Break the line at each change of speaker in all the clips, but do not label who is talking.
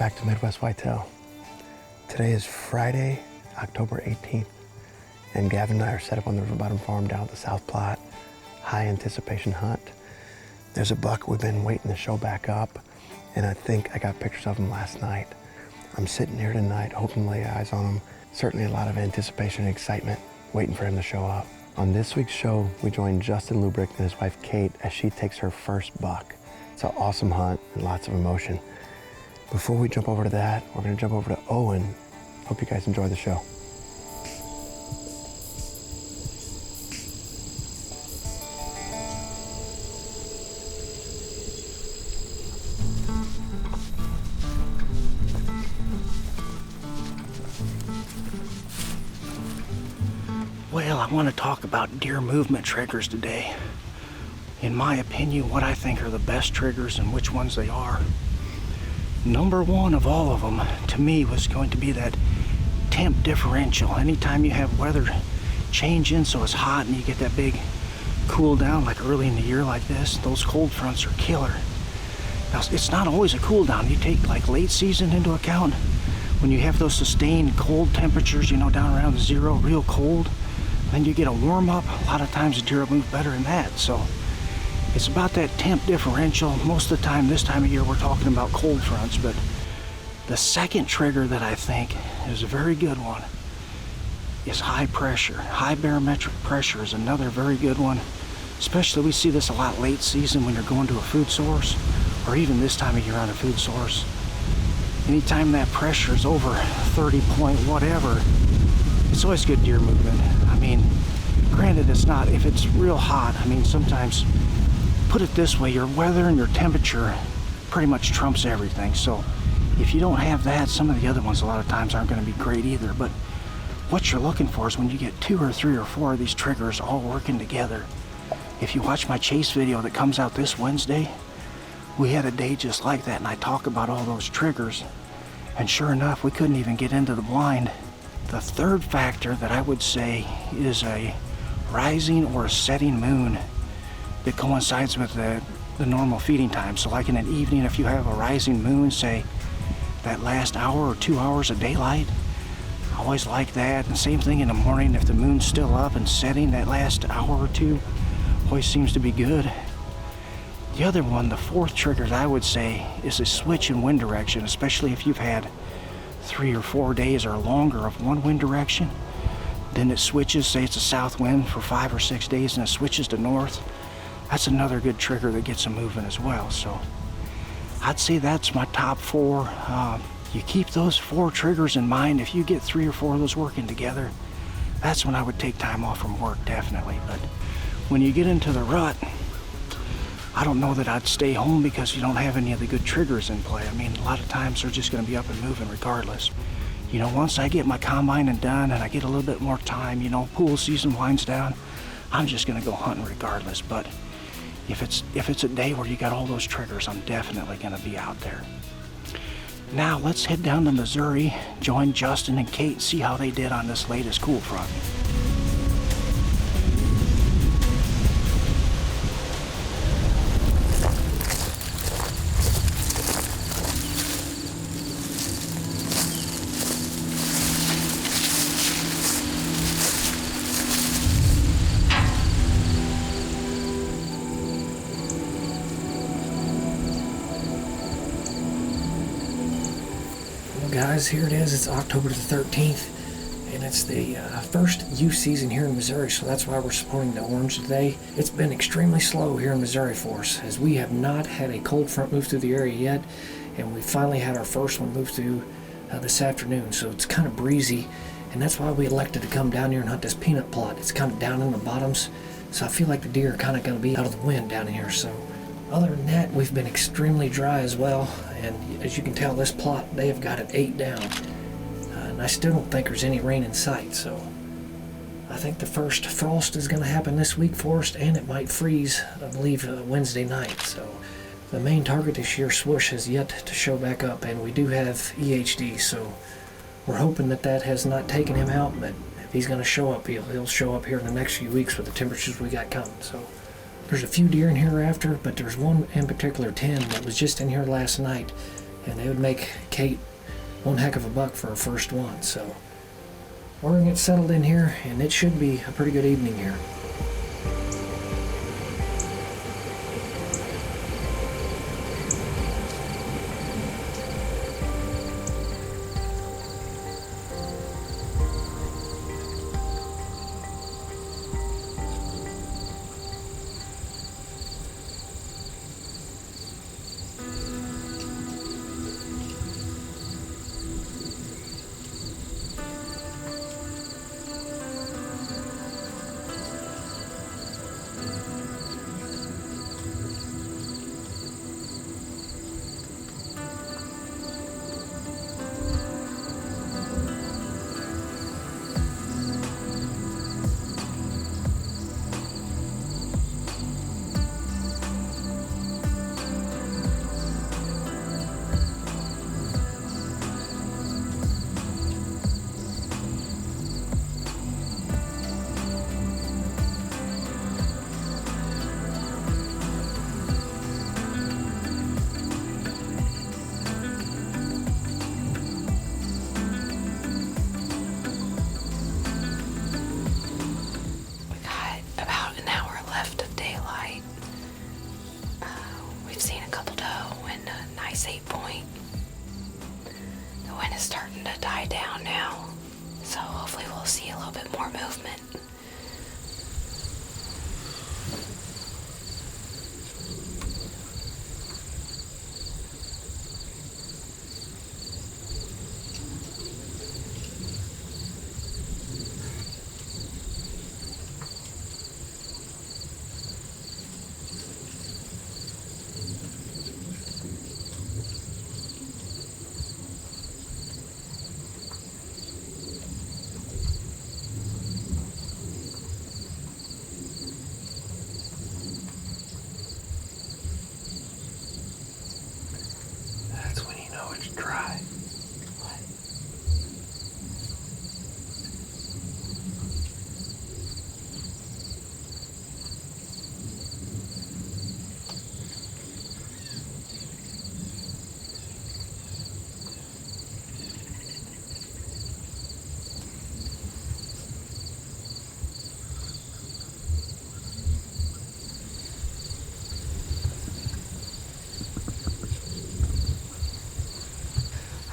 back to Midwest Whitetail. Today is Friday, October 18th, and Gavin and I are set up on the River Bottom Farm down at the South Plot. High anticipation hunt. There's a buck we've been waiting to show back up, and I think I got pictures of him last night. I'm sitting here tonight hoping to lay eyes on him. Certainly a lot of anticipation and excitement waiting for him to show up. On this week's show, we join Tyler Behlman and his wife Kate as she takes her first buck. It's an awesome hunt and lots of emotion. Before we jump over to that, we're gonna jump over to Owen. Hope you guys enjoy the show.
Well, I want to talk about deer movement triggers today. In my opinion, what I think are the best triggers and which ones they are. Number one of all of them, to me, was going to be that temp differential. Anytime you have weather changing, so it's hot and you get that big cool down like early in the year like this, those cold fronts are killer. Now, it's not always a cool down. You take like late season into account. When you have those sustained cold temperatures, you know, down around zero, real cold, then you get a warm up. A lot of times the deer will move better than that. So it's about that temp differential. Most of the time, this time of year, we're talking about cold fronts, but the second trigger that I think is a very good one is high pressure. High barometric pressure is another very good one. Especially we see this a lot late season when you're going to a food source, or even this time of year on a food source. Anytime that pressure is over 30 point whatever, it's always good deer movement. I mean, granted it's not, if it's real hot, I mean sometimes, put it this way, your weather and your temperature pretty much trumps everything. So if you don't have that, some of the other ones a lot of times aren't going to be great either. But what you're looking for is when you get 2 or 3 or 4 of these triggers all working together. If you watch my chase video that comes out this Wednesday, we had a day just like that, and I talk about all those triggers, and sure enough, we couldn't even get into the blind. The third factor that I would say is a rising or a setting moon that coincides with the normal feeding time. So like in an evening, if you have a rising moon, say that last hour or 2 hours of daylight, I always like that. And same thing in the morning, if the moon's still up and setting, that last hour or two always seems to be good. The other one, the fourth trigger, I would say, is a switch in wind direction, especially if you've had 3 or 4 days or longer of one wind direction. Then it switches, say it's a south wind for 5 or 6 days, and it switches to north. That's another good trigger that gets them moving as well. So I'd say that's my top 4. You keep those 4 triggers in mind. If you get 3 or 4 of those working together, that's when I would take time off from work, definitely. But when you get into the rut, I don't know that I'd stay home because you don't have any of the good triggers in play. I mean, a lot of times they're just going to be up and moving regardless. You know, once I get my combining done and I get a little bit more time, you know, pool season winds down, I'm just going to go hunting regardless. But if it's a day where you got all those triggers, I'm definitely going to be out there. Now let's head down to Missouri, join Justin and Kate, see how they did on this latest cool front.
Guys, here it is. It's October the 13th, and it's the first youth season here in Missouri, so that's why we're supporting the orange today. It's been extremely slow here in Missouri for us, as we have not had a cold front move through the area yet, and we finally had our first one move through this afternoon, so it's kind of breezy, and that's why we elected to come down here and hunt this peanut plot. It's kind of down in the bottoms, so I feel like the deer are kind of going to be out of the wind down here. So other than that, we've been extremely dry as well, and as you can tell, this plot, they have got it 8 down, and I still don't think there's any rain in sight. So I think the first frost is going to happen this week for us, and it might freeze, I believe, Wednesday night. So the main target this year, Swoosh, has yet to show back up, and we do have EHD, so we're hoping that that has not taken him out, but if he's going to show up, he'll show up here in the next few weeks with the temperatures we got coming. So there's a few deer in here after, but there's one in particular, 10, that was just in here last night, and it would make Kate one heck of a buck for her first one. So we're gonna get settled in here, and it should be a pretty good evening here.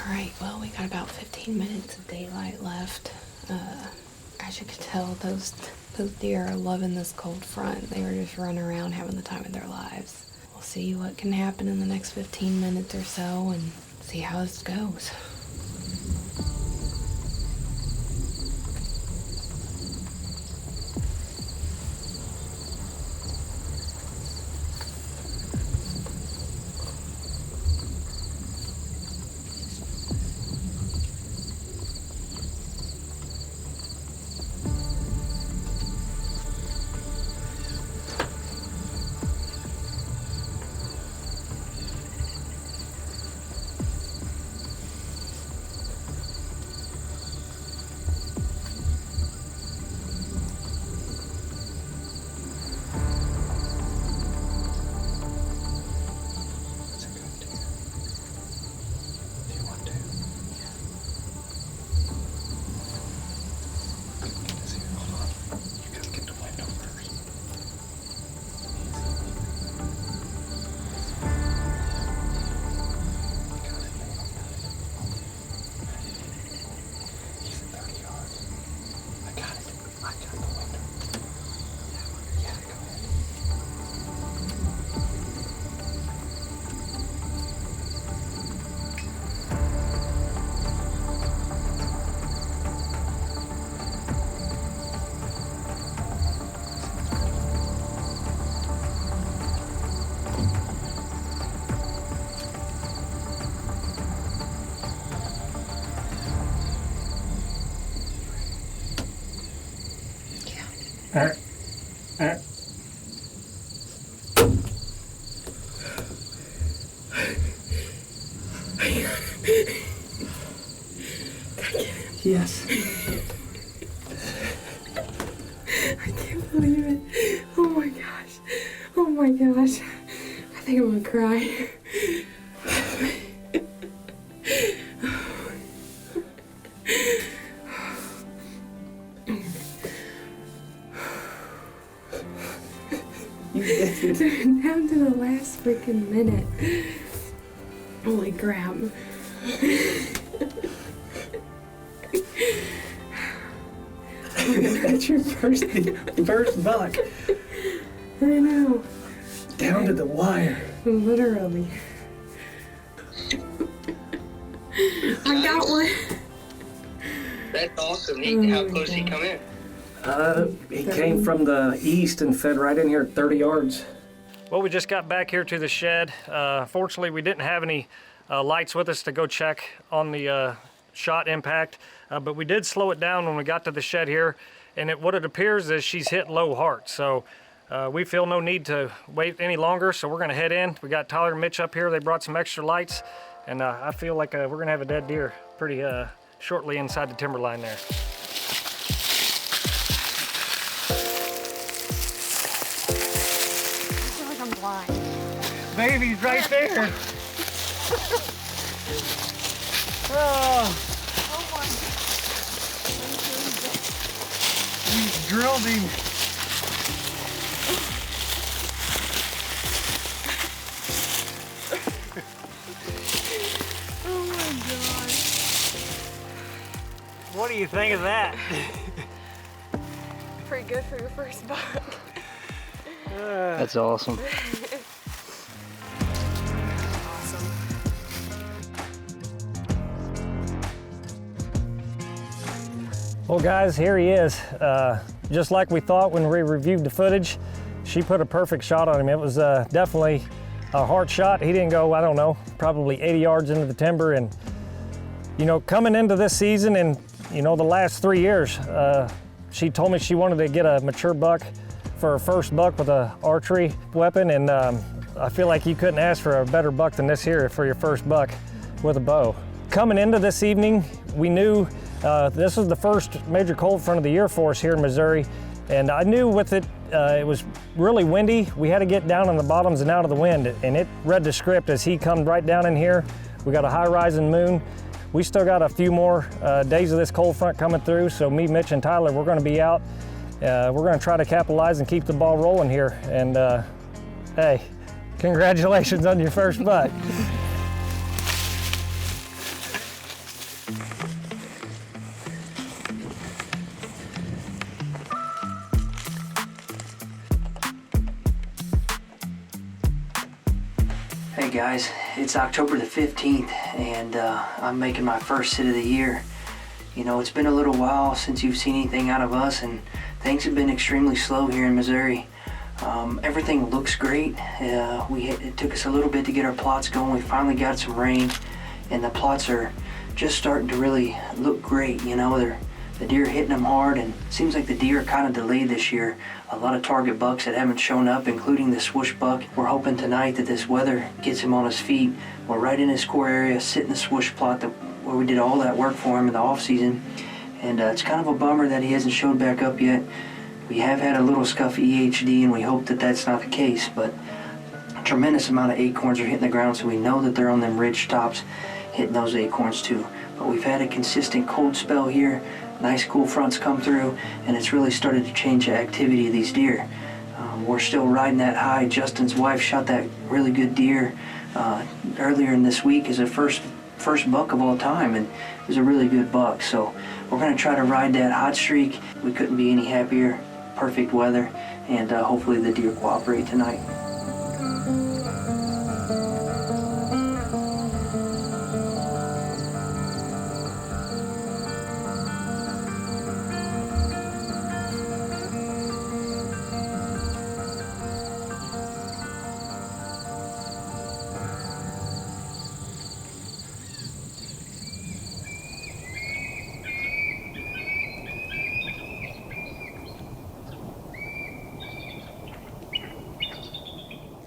Alright, well, we got about 15 minutes of daylight left. As you can tell, those deer are loving this cold front. They were just running around having the time of their lives. We'll see what can happen in the next 15 minutes or so and see how this goes.
Yes.
I can't believe it. Oh my gosh. Oh my gosh. I think I'm gonna cry.
You did it.
Down to the last freaking minute. Holy crap.
That's your first buck.
I know.
Down to the wire.
Literally. I got one.
That's awesome. How close did he come in?
He came from the east and fed right in here at 30 yards.
Well, we just got back here to the shed. Fortunately, we didn't have any lights with us to go check on the shot impact, but we did slow it down when we got to the shed here, and what it appears is she's hit low heart. So we feel no need to wait any longer, so we're gonna head in. We got Tyler and Mitch up here. They brought some extra lights, and I feel like we're gonna have a dead deer pretty shortly inside the timberline there.
I'm blind.
Baby's right there. Oh. We drilled him.
Oh my god.
What do you think of that?
Pretty good for your first buck.
That's awesome.
Well guys, here he is. Just like we thought when we reviewed the footage, she put a perfect shot on him. It was definitely a hard shot. He didn't go, I don't know, probably 80 yards into the timber. And you know, coming into this season and you know, the last 3 years, she told me she wanted to get a mature buck for her first buck with an archery weapon. And I feel like you couldn't ask for a better buck than this here for your first buck with a bow. Coming into this evening, we knew this was the first major cold front of the year for us here in Missouri, and I knew with it, it was really windy. We had to get down on the bottoms and out of the wind, and it read the script as he come right down in here. We got a high rising moon. We still got a few more days of this cold front coming through, so me, Mitch, and Tyler, we're gonna be out. We're gonna try to capitalize and keep the ball rolling here, and hey, congratulations on your first buck.
Hey guys, it's October the 15th and I'm making my first sit of the year. You know, it's been a little while since you've seen anything out of us and things have been extremely slow here in Missouri. Everything looks great. It took us a little bit to get our plots going. We finally got some rain and the plots are just starting to really look great. You know, the deer are hitting them hard, and it seems like the deer are kind of delayed this year. A lot of target bucks that haven't shown up, including the swoosh buck. We're hoping tonight that this weather gets him on his feet. We're right in his core area, sitting in the swoosh plot where we did all that work for him in the off season. And it's kind of a bummer that he hasn't showed back up yet. We have had a little scuffy EHD, and we hope that that's not the case, but a tremendous amount of acorns are hitting the ground, so we know that they're on them ridge tops hitting those acorns too. But we've had a consistent cold spell here. Nice cool fronts come through, and it's really started to change the activity of these deer. We're still riding that high. Justin's wife shot that really good deer earlier in this week as a first buck of all time, and it was a really good buck. So we're going to try to ride that hot streak. We couldn't be any happier. Perfect weather, and hopefully the deer cooperate tonight.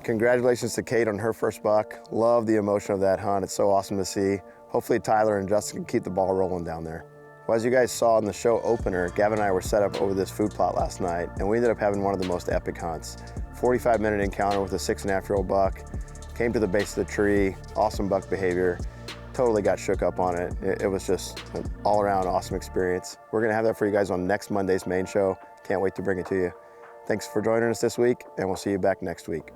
Congratulations to Kate on her first buck. Love the emotion of that hunt. It's so awesome to see. Hopefully Tyler and Justin can keep the ball rolling down there. Well, as you guys saw in the show opener, Gavin and I were set up over this food plot last night, and we ended up having one of the most epic hunts. 45-minute encounter with a 6.5-year-old buck. Came to the base of the tree, awesome buck behavior. Totally got shook up on it. It was just an all-around awesome experience. We're gonna have that for you guys on next Monday's main show. Can't wait to bring it to you. Thanks for joining us this week, and we'll see you back next week.